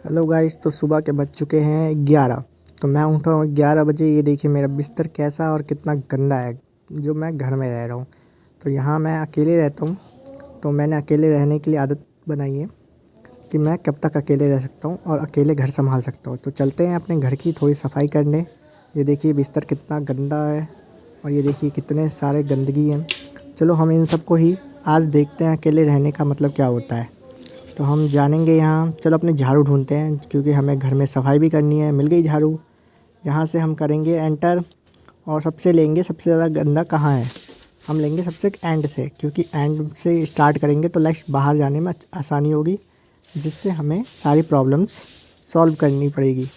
Hello guys. तो सुबह के बज चुके हैं 11। तो मैं उठा हूँ 11 बजे। ये देखिए मेरा बिस्तर कैसा और कितना गंदा है जो मैं घर में रह रहा हूँ। तो यहाँ मैं अकेले रहता हूँ। तो मैंने अकेले रहने के लिए आदत बनाई है कि मैं कब तक अकेले रह सकता हूँ और अकेले घर संभाल सकता हूँ। तो चलते हैं अपने घर की थोड़ी सफाई करने। ये देखिए बिस्तर कितना गंदा है और ये देखिए कितने सारे गंदगी हैं। चलो हम इन सबको ही आज देखते हैं अकेले रहने का मतलब क्या होता है। तो हम जानेंगे यहाँ। चलो अपने झाड़ू ढूंढते हैं क्योंकि हमें घर में सफाई भी करनी है। मिल गई झाड़ू। यहाँ से हम करेंगे एंटर और सबसे ज़्यादा गंदा कहाँ है। हम लेंगे सबसे एंड से क्योंकि एंड से स्टार्ट करेंगे तो लाइक बाहर जाने में आसानी होगी, जिससे हमें सारी प्रॉब्लम्स सॉल्व करनी पड़ेगी।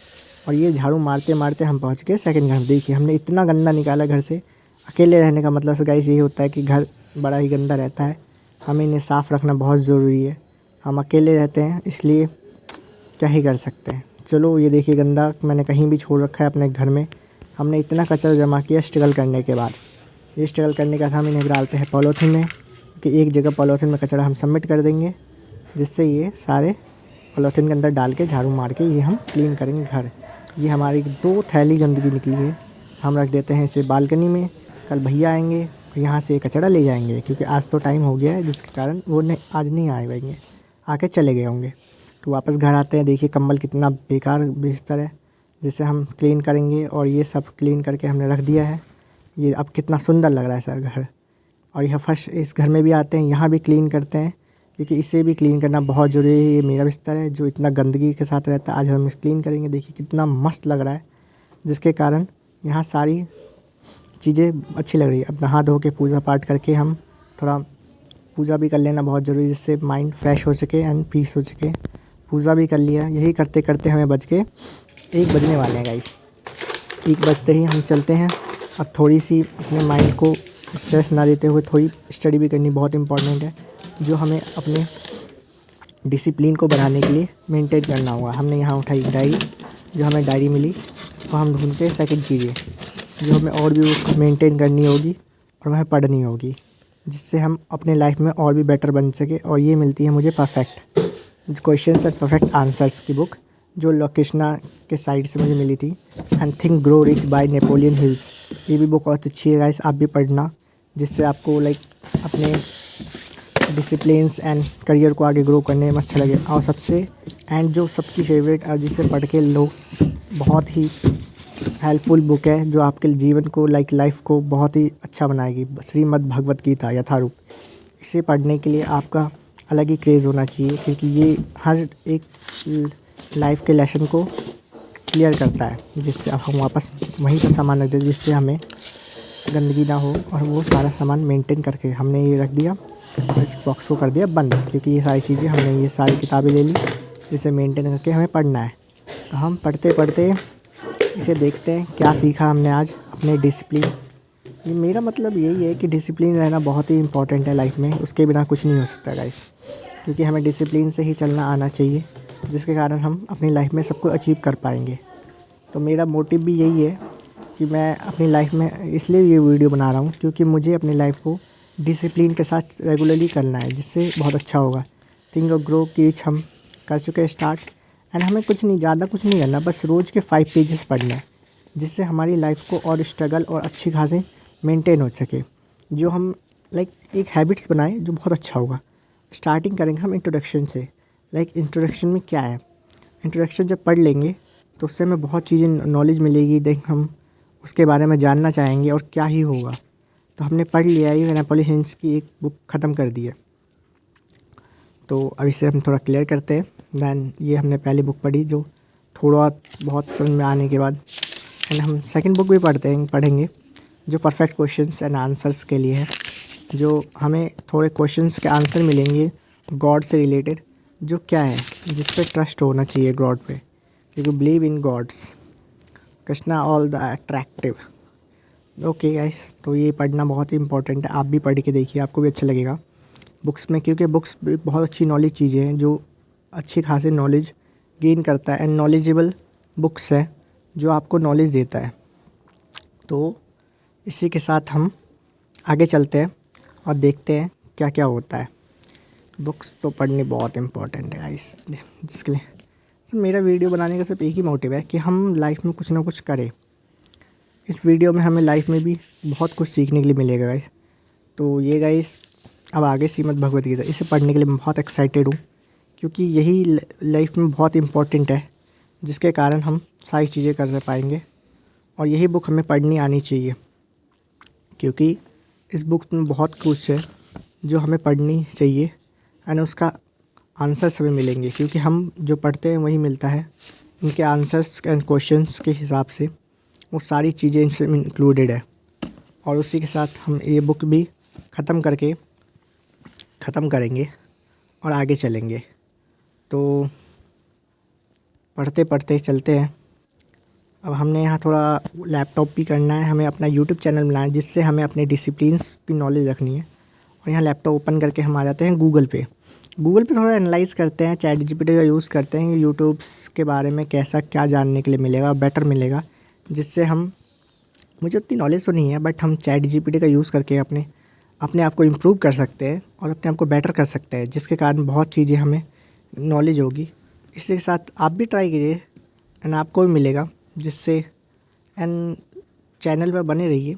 और ये झाड़ू मारते मारते हम पहुँच गए सेकंड घर। देखिए हमने इतना गंदा निकाला घर से। अकेले रहने का मतलब गाइस यही होता है कि घर बड़ा ही गंदा रहता है। हमें इन्हें साफ़ रखना बहुत ज़रूरी है। हम अकेले रहते हैं इसलिए क्या ही कर सकते हैं। चलो ये देखिए गंदा मैंने कहीं भी छोड़ रखा है अपने घर में। हमने इतना कचरा जमा किया स्ट्रगल करने के बाद। ये स्ट्रगल करने के बाद हम इन्हें डालते हैं पॉलीथीन में कि एक जगह पॉलीथीन में कचरा हम सबमिट कर देंगे, जिससे ये सारे पॉलीथीन के अंदर डाल के झाड़ू मार के ये हम क्लीन करेंगे घर। ये हमारी 2 थैली गंदगी निकली है। हम रख देते हैं इसे बालकनी में। कल भैया आएंगे यहाँ से कचरा ले जाएंगे क्योंकि आज तो टाइम हो गया है, जिसके कारण वो आज नहीं आए होंगे, आके चले गए होंगे। तो वापस घर आते हैं। देखिए कंबल कितना बेकार बिस्तर है, जिसे हम क्लीन करेंगे। और ये सब क्लीन करके हमने रख दिया है। ये अब कितना सुंदर लग रहा है सर घर। और यह फर्श इस घर में भी आते हैं, यहाँ भी क्लीन करते हैं क्योंकि इसे भी क्लीन करना बहुत ज़रूरी है। ये मेरा बिस्तर है जो इतना गंदगी के साथ रहता है। आज हम इसे क्लीन करेंगे। देखिए कितना मस्त लग रहा है, जिसके कारण यहाँ सारी चीज़ें अच्छी लग रही है। अब नहा धो के पूजा पाठ करके हम थोड़ा पूजा भी कर लेना बहुत ज़रूरी है, जिससे माइंड फ्रेश हो सके एंड पीस हो सके। पूजा भी कर लिया। यही करते करते हमें बज के 1 बजने वाले हैं गाइस। 1 बजते ही हम चलते हैं। अब थोड़ी सी अपने माइंड को स्ट्रेस ना देते हुए थोड़ी स्टडी भी करनी बहुत इंपॉर्टेंट है, जो हमें अपने डिसिप्लिन को बढ़ाने के लिए मेंटेन करना होगा। हमने यहाँ उठाई डायरी, जो हमें डायरी मिली, तो हम ढूंढते हैं सेकंड चीज़ें जो हमें और भी उसको मेंटेन करनी होगी और वह पढ़नी होगी, जिससे हम अपने लाइफ में और भी बेटर बन सके। और ये मिलती है मुझे perfect questions and perfect answers की बुक, जो लोकेशना के साइड से मुझे मिली थी। And think grow rich by Napoleon hills. ये भी बुक बहुत अच्छी है गाइस, आप भी पढ़ना, जिससे आपको लाइक अपने डिसिप्लिन्स एंड करियर को आगे ग्रो करने में अच्छा लगे। और सबसे एंड जो सबकी फेवरेट जिसे पढ़ के लोग बहुत ही हेल्पफुल बुक है, जो आपके जीवन को लाइफ को बहुत ही अच्छा बनाएगी, श्रीमद् भगवत गीता यथारूप। इसे पढ़ने के लिए आपका अलग ही क्रेज़ होना चाहिए क्योंकि ये हर एक लाइफ के लेसन को क्लियर करता है, जिससे अब हम वापस वहीं पर सामान रख दें, जिससे हमें गंदगी ना हो। और वो सारा सामान मेंटेन करके हमने ये रख दिया और इस बॉक्स को कर दिया बंद, क्योंकि ये सारी चीज़ें हमने ये सारी किताबें ले ली, जिसे मेंटेन करके हमें पढ़ना है। तो हम पढ़ते पढ़ते इसे देखते हैं क्या सीखा हमने आज अपने डिसिप्लिन। ये मेरा मतलब यही है कि डिसिप्लिन रहना बहुत ही इंपॉर्टेंट है लाइफ में। उसके बिना कुछ नहीं हो सकता गाइस, क्योंकि हमें डिसिप्लिन से ही चलना आना चाहिए, जिसके कारण हम अपनी लाइफ में सब कुछ अचीव कर पाएंगे। तो मेरा मोटिव भी यही है कि मैं अपनी लाइफ में इसलिए ये वीडियो बना रहा हूँ क्योंकि मुझे अपनी लाइफ को डिसिप्लिन के साथ रेगुलरली करना है, जिससे बहुत अच्छा होगा। थिंक और ग्रो की रिच हम कर चुके हैं स्टार्ट। एंड हमें कुछ नहीं, ज़्यादा कुछ नहीं करना, बस रोज़ के 5 पेजेस पढ़ना है, जिससे हमारी लाइफ को और स्ट्रगल और अच्छी खासी मेंटेन हो सके। जो हम लाइक एक हैबिट्स बनाएं जो बहुत अच्छा होगा। स्टार्टिंग करेंगे हम इंट्रोडक्शन से। लाइक इंट्रोडक्शन में क्या है, इंट्रोडक्शन जब पढ़ लेंगे तो उससे हमें बहुत चीज़ें नॉलेज मिलेगी। देख हम उसके बारे में जानना चाहेंगे और क्या ही होगा। तो हमने पढ़ लिया, ये नेपोलियन हिल्स की एक बुक ख़त्म कर दी है। तो अब इसे हम थोड़ा क्लियर करते हैं। दैन ये हमने पहली बुक पढ़ी जो थोड़ा बहुत समझ में आने के बाद, एंड हम सेकंड बुक भी पढ़ेंगे जो परफेक्ट क्वेश्चंस एंड आंसर्स के लिए है, जो हमें थोड़े क्वेश्चंस के आंसर मिलेंगे गॉड से रिलेटेड, जो क्या है, जिस पे ट्रस्ट होना चाहिए गॉड पे, क्योंकि believe in gods Krishna all the attractive. Okay guys, तो ये पढ़ना बहुत ही इंपॉर्टेंट है। आप भी पढ़ के देखिए, आपको भी अच्छा लगेगा बुक्स में, क्योंकि बुक्स भी बहुत अच्छी नॉलेज चीज़ें हैं जो अच्छी खासी नॉलेज गेन करता है। एंड नॉलेजेबल बुक्स है जो आपको नॉलेज देता है। तो इसी के साथ हम आगे चलते हैं और देखते हैं क्या क्या होता है। बुक्स तो पढ़नी बहुत इंपॉर्टेंट है गाइस, जिसके लिए तो मेरा वीडियो बनाने का सिर्फ एक ही मोटिव है कि हम लाइफ में कुछ ना कुछ करें। इस वीडियो में हमें लाइफ में भी बहुत कुछ सीखने के लिए मिलेगा गाइस। तो ये गाइस अब आगे श्रीमद् भगवत गीता, इसे पढ़ने के लिए मैं बहुत एक्साइटेड हूँ, क्योंकि यही लाइफ में बहुत इम्पोर्टेंट है, जिसके कारण हम सारी चीज़ें कर पाएंगे। और यही बुक हमें पढ़नी आनी चाहिए, क्योंकि इस बुक में बहुत कुछ है जो हमें पढ़नी चाहिए एंड उसका आंसर्स हमें मिलेंगे, क्योंकि हम जो पढ़ते हैं वही मिलता है। इनके आंसर्स एंड क्वेश्चंस के हिसाब से वो सारी चीज़ें इसमें इंक्लूडेड है। और उसी के साथ हम ये बुक भी ख़त्म करेंगे और आगे चलेंगे। तो पढ़ते पढ़ते चलते हैं। अब हमने यहाँ थोड़ा लैपटॉप भी करना है, हमें अपना यूट्यूब चैनल बनाना है, जिससे हमें अपने डिसिप्लिन्स की नॉलेज रखनी है। और यहाँ लैपटॉप ओपन करके हम आ जाते हैं गूगल पे थोड़ा एनालाइज़ करते हैं, चैट जीपीटी का यूज़ करते हैं यूट्यूब्स के बारे में कैसा क्या जानने के लिए मिलेगा, बेटर मिलेगा, जिससे हम, मुझे उतनी नॉलेज तो नहीं है, बट हम चैट जीपीटी का यूज़ करके अपने आप को इम्प्रूव कर सकते हैं और अपने आप को बेटर कर सकते हैं, जिसके कारण बहुत चीज़ें हमें नॉलेज होगी। इसी के साथ आप भी ट्राई कीजिए एंड आपको भी मिलेगा, जिससे एंड चैनल पर बने रहिए,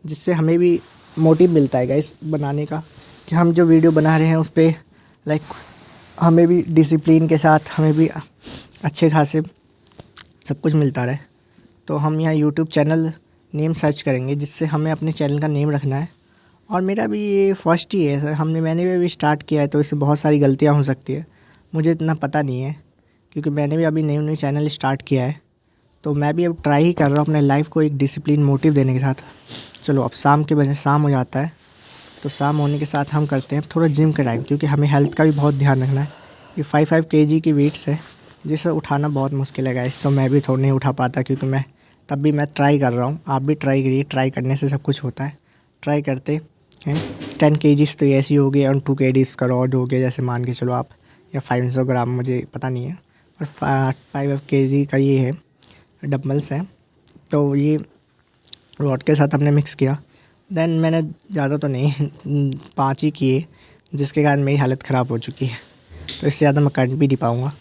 जिससे हमें भी मोटिव मिलता है गाइस बनाने का, कि हम जो वीडियो बना रहे हैं उस पर लाइक हमें भी डिसिप्लिन के साथ हमें भी अच्छे खासे सब कुछ मिलता रहे। तो हम यहाँ यूट्यूब चैनल नेम सर्च करेंगे, जिससे हमें अपने चैनल का नेम रखना है। और मेरा भी ये फर्स्ट ही है सर, मैंने भी अभी स्टार्ट किया है, तो इसमें बहुत सारी गलतियाँ हो सकती है, मुझे इतना पता नहीं है, क्योंकि मैंने भी अभी न्यू चैनल स्टार्ट किया है। तो मैं भी अब ट्राई ही कर रहा हूँ अपने लाइफ को एक डिसिप्लिन मोटिव देने के साथ। चलो अब शाम हो जाता है, तो शाम होने के साथ हम करते हैं थोड़ा जिम का टाइम, क्योंकि हमें हेल्थ का भी बहुत ध्यान रखना है। ये 5 kg की वेट्स है, जिसे उठाना बहुत मुश्किल है गाइस, तो मैं भी थोड़ा नहीं उठा पाता, क्योंकि मैं ट्राई कर रहा हूँ। आप भी ट्राई करिए, ट्राई करने से सब कुछ होता है। ट्राई करते हैं 10 kg तो ऐसी हो गई, और 2 kg का रॉड हो गया, जैसे मान के चलो आप, या 500 ग्राम, मुझे पता नहीं है, और 5 kg का ये है डम्बल्स हैं। तो ये रॉड के साथ हमने मिक्स किया, देन मैंने ज़्यादा तो नहीं 5 ही किए, जिसके कारण मेरी हालत ख़राब हो चुकी है, तो इससे ज़्यादा मैं कर भी नहीं पाऊँगा।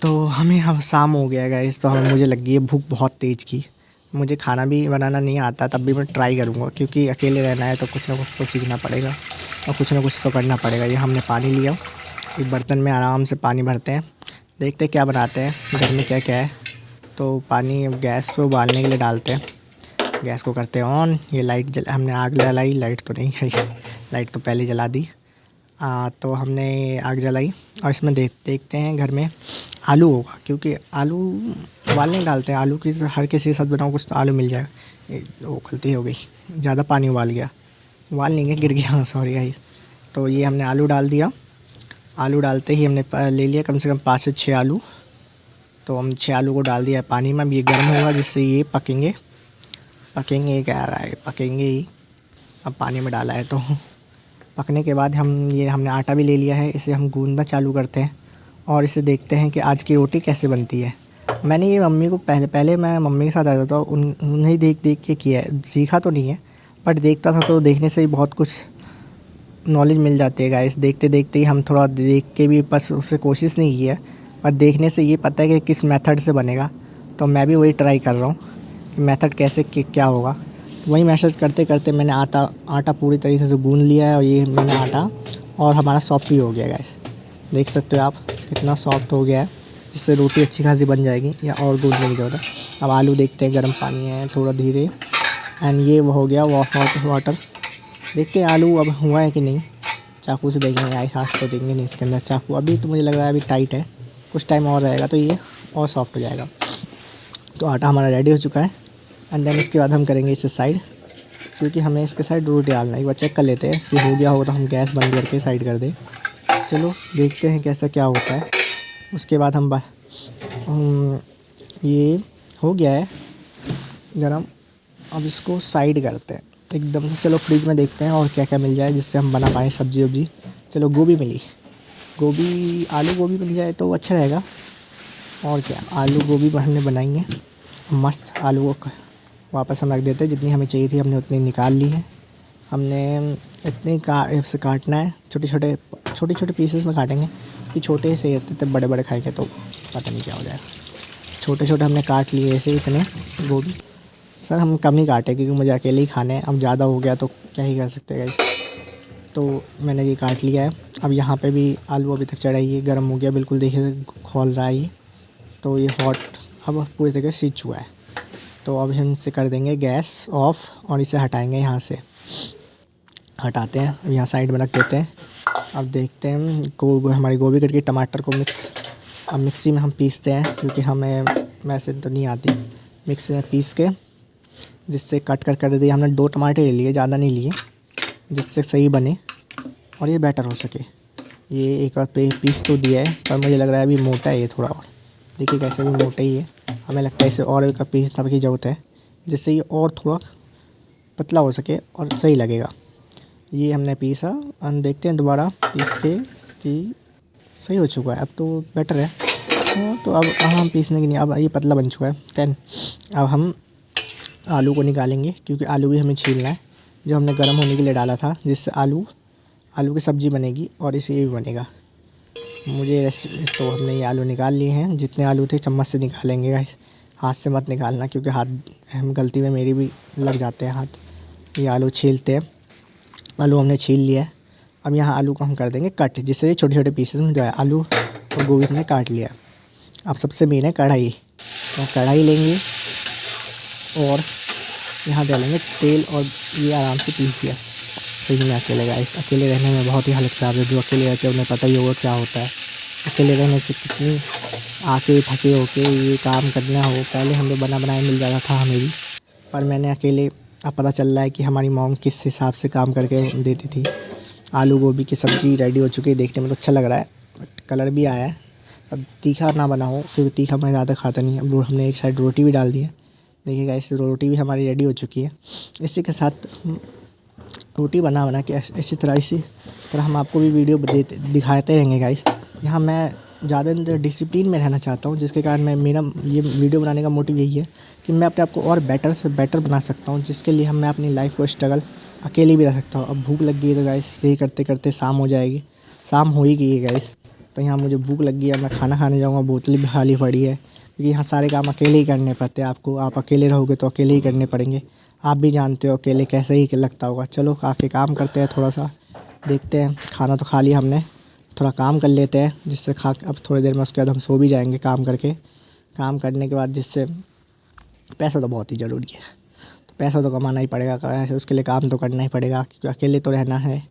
तो हमें अब शाम हो गया गाइस, तो मुझे लग गई है भूख बहुत तेज़ की। मुझे खाना भी बनाना नहीं आता, तब भी मैं ट्राई करूँगा, क्योंकि अकेले रहना है तो कुछ ना कुछ तो सीखना पड़ेगा और कुछ ना कुछ तो करना पड़ेगा। ये हमने पानी लिया, एक बर्तन में आराम से पानी भरते हैं, देखते हैं क्या बनाते हैं, घर में क्या क्या है। तो पानी गैस पे उबालने के लिए डालते हैं, गैस को करते हैं ऑन। ये हमने आग जलाई, लाइट तो नहीं है, लाइट तो पहले जला दी। तो हमने आग जलाई और इसमें देखते हैं घर में आलू होगा, क्योंकि आलू उबालने डालते हैं। आलू की हर किसी के साथ बनाओ कुछ तो आलू मिल जाएगा। वो गलती हो गई, ज़्यादा पानी उबाल लेंगे, गिर गया, सॉरी गाइस। तो ये हमने आलू डाल दिया। आलू डालते ही हमने ले लिया कम से कम 5 से 6 आलू। तो हम 6 आलू को डाल दिया पानी में। अब ये गर्म होगा, जिससे ये पकेंगे ही। अब पानी में डाला है तो पकने के बाद हमने आटा भी ले लिया है, इसे हम गूंदना चालू करते हैं और इसे देखते हैं कि आज की रोटी कैसे बनती है। मैंने ये मम्मी को पहले मैं मम्मी के साथ आता था, उन्हें देख के किया है, सीखा तो नहीं है, बट देखता था, तो देखने से ही बहुत कुछ नॉलेज मिल जाती है गाइस। देखते देखते ही हम थोड़ा देख के भी बस उससे कोशिश नहीं की है, पर देखने से ये पता है कि किस मेथड से बनेगा। तो मैं भी वही ट्राई कर रहा हूँ कि मेथड कैसे क्या होगा। वही मैसेज करते करते मैंने आटा पूरी तरीके से गूंद लिया है, और ये मैंने आटा, और हमारा सॉफ्ट भी हो गया गाइस। देख सकते हो आप कितना सॉफ्ट हो गया है, जिससे रोटी अच्छी खासी बन जाएगी, या और गूंदने की ज़रूरत है। अब आलू देखते हैं, गर्म पानी है थोड़ा धीरे, एंड ये हो गया वाटर। देखते हैं आलू अब हुआ है कि नहीं, चाकू से देखेंगे, ऐसा तो देंगे नहीं इसके अंदर चाकू। अभी तो मुझे लग रहा है अभी टाइट है, कुछ टाइम और रहेगा तो ये और सॉफ्ट हो जाएगा। तो आटा हमारा रेडी हो चुका है, एंड देन इसके बाद हम करेंगे इसे साइड, क्योंकि हमें इसके साइड रोटी डालना है। एक बार चेक कर लेते हैं कि हो गया होगा, तो हम गैस बंद करके साइड कर दें। चलो देखते हैं कैसा क्या होता है। उसके बाद ये हो गया है गरम, अब इसको साइड करते हैं एकदम से। चलो फ्रिज में देखते हैं और क्या क्या मिल जाए, जिससे हम बना पाएँ सब्जी वब्जी। चलो गोभी मिली, आलू गोभी मिल जाए तो अच्छा रहेगा। और क्या, आलू गोभी हमने बनाएंगे मस्त। आलू को वापस हम रख देते हैं, जितनी हमें चाहिए थी हमने उतनी निकाल ली है। हमने इतने से काटना है, छोटे छोटे पीसेस में काटेंगे, कि छोटे से रहते थे, बड़े बड़े खाएंगे तो पता नहीं क्या हो जाएगा। छोटे छोटे हमने काट लिए ऐसे इतने गोभी। सर हम कम ही काटे क्योंकि मुझे अकेले ही खाने हैं। अब ज़्यादा हो गया तो क्या ही कर सकते हैं गाइस। तो मैंने ये काट लिया है। अब यहाँ पे भी आलू अभी तक चढ़ा ही है, गर्म हो गया बिल्कुल, देखिए खौल रहा है ये। तो ये हॉट अब पूरी तरीके से सीज चुका है। तो अब हम इसे कर देंगे गैस ऑफ और इसे हटाएंगे यहाँ से। हटाते हैं, अब यहाँ साइड में रख देते हैं। अब देखते हैं हमारी गोभी कट के टमाटर को अब मिक्सी में हम पीसते हैं क्योंकि हमें वैसे तो नहीं आती। मिक्सी में पीस के जिससे कट कर दिए हमने। 2 टमाटर ले लिए, ज़्यादा नहीं लिए, जिससे सही बने और ये बेटर हो सके। ये एक और पीस तो दिया है पर मुझे लग रहा है अभी मोटा है ये थोड़ा और। देखिए कैसे भी मोटा ही है, हमें लगता है इसे और एक पीसने की ज़रूरत है जिससे ये और थोड़ा पतला हो सके और सही लगेगा। ये हमने पीसा, हम देखते हैं दोबारा पीस के कि सही हो चुका है। अब तो बेटर है। तो अब हम पीसने की नहीं, अब ये पतला बन चुका है। देन अब हम आलू को निकालेंगे क्योंकि आलू भी हमें छीलना है, जो हमने गर्म होने के लिए डाला था, जिससे आलू की सब्ज़ी बनेगी और इसे ये भी बनेगा। तो हमने ये आलू निकाल लिए हैं, जितने आलू थे चम्मच से निकालेंगे गाइस, हाथ से मत निकालना क्योंकि हम गलती में मेरी भी लग जाते हैं हाथ। ये आलू छीलते हैं। आलू हमने छील लिया है। अब यहाँ आलू को हम कर देंगे कट, जिससे छोटे छोटे पीसेस में जो है आलू और गोभी हमने काट लिया। अब सबसे मेन है कढ़ाई। तो कढ़ाई लेंगे और यहाँ डालेंगे तेल और ये आराम से पीस दिया। सही में अकेले गाइस, अकेले रहने में बहुत ही हालत ख़राब है। जो अकेले रहते हैं उन्हें पता ही होगा क्या होता है। अकेले रहने से कितनी आके थके होके ये काम करना हो। पहले हमें बना बनाया मिल जाता था हमें भी, पर मैंने अकेले अब पता चल रहा है कि हमारी मॉम किस हिसाब से काम करके देती थी। आलू गोभी की सब्ज़ी रेडी हो चुकी है, देखने में तो अच्छा लग रहा है, बट कलर भी आया है। अब तीखा ना बना हो क्योंकि तीखा मैं ज़्यादा खाता नहीं। अब हमने एक साइड रोटी भी डाल दी है। देखिए गाइस रोटी भी हमारी रेडी हो चुकी है। इसी के साथ रोटी बना के इसी तरह हम आपको भी वीडियो दिखाते रहेंगे गाइस। यहाँ मैं ज़्यादा डिसिप्लिन में रहना चाहता हूँ, जिसके कारण मेरा ये वीडियो बनाने का मोटिव यही है कि मैं अपने आप को और बेटर से बेटर बना सकता हूँ, जिसके लिए मैं अपनी लाइफ को स्ट्रगल अकेले भी रह सकता हूँ। अब भूख लग गई है तो गाइस यही करते करते शाम हो जाएगी, शाम हो ही गई है गाइस। तो यहाँ मुझे भूख लग गई है, मैं खाना खाने जाऊँगा, बोतल भी खाली पड़ी है क्योंकि यहाँ सारे काम अकेले ही करने पड़ते हैं आपको। आप अकेले रहोगे तो अकेले ही करने पड़ेंगे। आप भी जानते हो अकेले कैसे ही लगता होगा। चलो आके काम करते हैं, थोड़ा सा देखते हैं। खाना तो खा लिया हमने, थोड़ा काम कर लेते हैं, जिससे अब थोड़ी देर में उसके बाद हम सो भी जाएंगे काम करके। काम करने के बाद जिससे पैसा तो बहुत ही ज़रूरी है, तो पैसा तो कमाना ही पड़ेगा, उसके लिए काम तो करना ही पड़ेगा क्योंकि अकेले तो रहना है।